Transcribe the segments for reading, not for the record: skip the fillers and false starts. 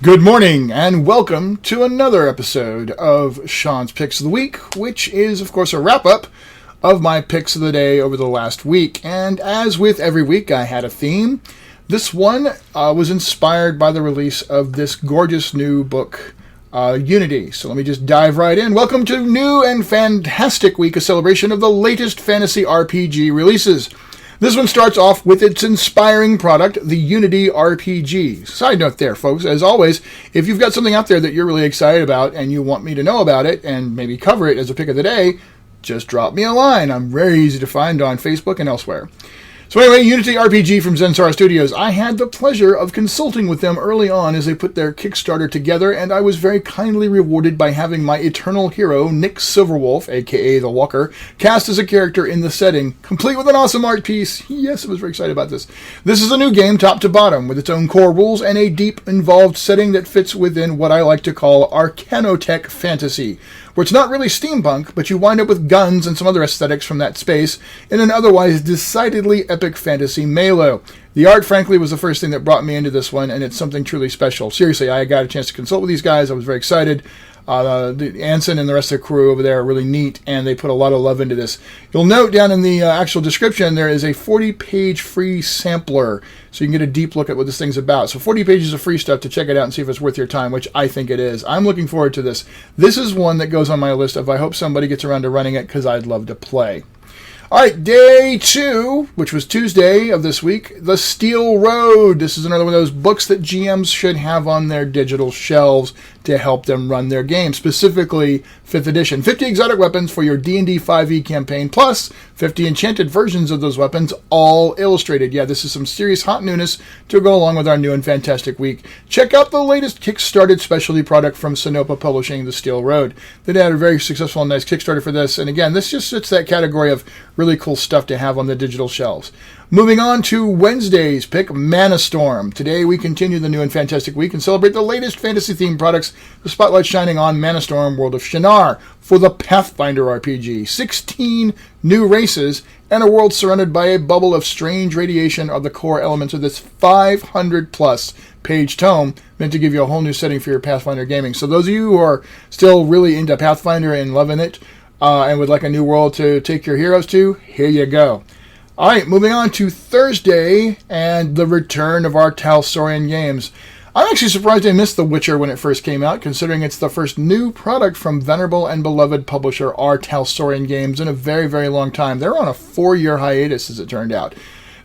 Good morning, and welcome to another episode of Sean's Picks of the Week, which is, of course, a wrap-up of my picks of the day over the last week. And as with every week, I had a theme. This one was inspired by the release of this gorgeous new book, Unity. So let me just dive right in. Welcome to New and Fantastic Week, a celebration of the latest fantasy RPG releases. This one starts off with its inspiring product, the Unity RPG. Side note there, folks, as always, if you've got something out there that you're really excited about and you want me to know about it and maybe cover it as a pick of the day, just drop me a line. I'm very easy to find on Facebook and elsewhere. So anyway, Unity RPG from Shaintar Studios. I had the pleasure of consulting with them early on as they put their Kickstarter together, and I was very kindly rewarded by having my eternal hero, Nick Silverwolf, aka The Walker, cast as a character in the setting, complete with an awesome art piece. Yes, I was very excited about this. This is a new game, top to bottom, with its own core rules and a deep, involved setting that fits within what I like to call arcanotech fantasy, where it's not really steampunk, but you wind up with guns and some other aesthetics from that space in an otherwise decidedly epic fantasy melee. The art, frankly, was the first thing that brought me into this one, and it's something truly special. Seriously, I got a chance to consult with these guys. I was very excited. The Anson and the rest of the crew over there are really neat, and they put a lot of love into this. You'll note down in the actual description there is a 40-page free sampler, so you can get a deep look at what this thing's about. So 40 pages of free stuff to check it out and see if it's worth your time, which I think it is. I'm looking forward to this. This is one that goes on my list of I hope somebody gets around to running it because I'd love to play. All right, day 2, which was Tuesday of this week, The Steel Road. This is another one of those books that GMs should have on their digital shelves to help them run their game, specifically 5th edition. 50 exotic weapons for your D&D 5e campaign, plus 50 enchanted versions of those weapons, all illustrated. Yeah, this is some serious hot newness to go along with our new and fantastic week. Check out the latest Kickstarted specialty product from Sonoma Publishing, The Steel Road. They had a very successful and nice Kickstarter for this, and again, this just fits that category of really cool stuff to have on the digital shelves. Moving on to Wednesday's pick, ManaStorm. Today we continue the new and fantastic week and celebrate the latest fantasy-themed products, the spotlight shining on ManaStorm World of Shaintar for the Pathfinder RPG. 16 new races and a world surrounded by a bubble of strange radiation are the core elements of this 500-plus page tome meant to give you a whole new setting for your Pathfinder gaming. So those of you who are still really into Pathfinder and loving it, and would like a new world to take your heroes to, here you go. All right, moving on to Thursday and the return of our Talsorian games. I'm actually surprised I missed The Witcher when it first came out, considering it's the first new product from venerable and beloved publisher R. Talsorian Games in a very, very long time. They're on a 4-year hiatus, as it turned out.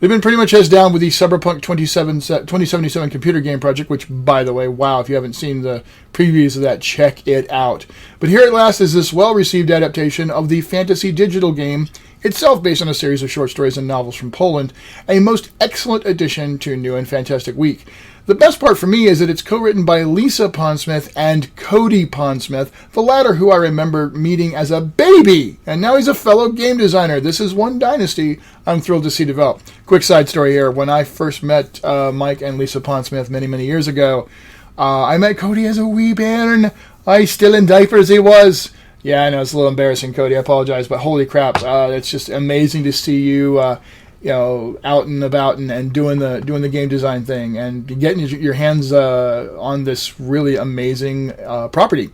They've been pretty much heads down with the Cyberpunk 2077 computer game project, which, by the way, wow, if you haven't seen the previews of that, check it out. But here at last is this well-received adaptation of the fantasy digital game, itself based on a series of short stories and novels from Poland, a most excellent addition to New and Fantastic Week. The best part for me is that it's co-written by Lisa Pondsmith and Cody Pondsmith, the latter who I remember meeting as a baby, and now he's a fellow game designer. This is one dynasty I'm thrilled to see develop. Quick side story here. When I first met Mike and Lisa Pondsmith many, many years ago, I met Cody as a wee bairn. I still in diapers he was. Yeah, I know it's a little embarrassing, Cody. I apologize, but holy crap, it's just amazing to see you, out and about and doing the game design thing and getting your hands on this really amazing property.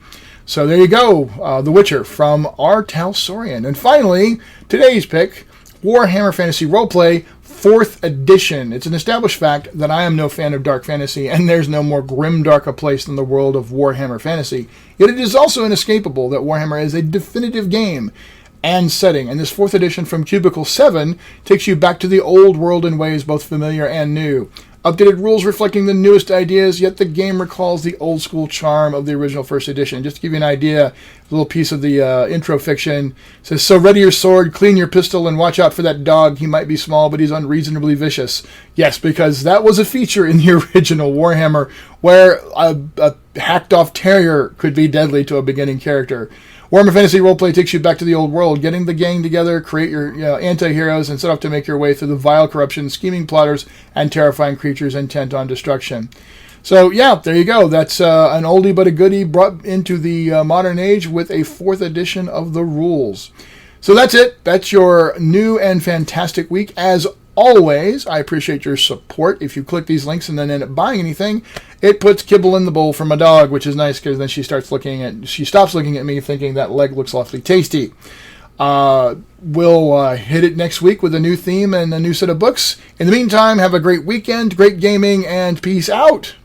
So there you go, The Witcher from R. Talsorian. And finally, today's pick, Warhammer Fantasy Roleplay 4th edition. It's an established fact that I am no fan of dark fantasy, and there's no more grimdark a place than the world of Warhammer Fantasy. Yet it is also inescapable that Warhammer is a definitive game and setting, and this 4th edition from Cubicle 7 takes you back to the old world in ways both familiar and new. Updated rules reflecting the newest ideas, yet the game recalls the old school charm of the original 1st edition. Just to give you an idea, a little piece of the intro fiction says, "So ready your sword, clean your pistol, and watch out for that dog. He might be small, but he's unreasonably vicious." Yes, because that was a feature in the original Warhammer where a hacked-off terrier could be deadly to a beginning character. Warhammer Fantasy Roleplay takes you back to the old world, getting the gang together, create your anti-heroes, and set off to make your way through the vile corruption, scheming plotters, and terrifying creatures intent on destruction. So, yeah, there you go. That's an oldie but a goodie brought into the modern age with a 4th edition of the rules. So that's it. That's your new and fantastic week. As always, I appreciate your support. If you click these links and then end up buying anything, it puts kibble in the bowl for my dog, which is nice because then she stops looking at me thinking that leg looks awfully tasty. We'll hit it next week with a new theme and a new set of books. In the meantime, have a great weekend, great gaming, and peace out.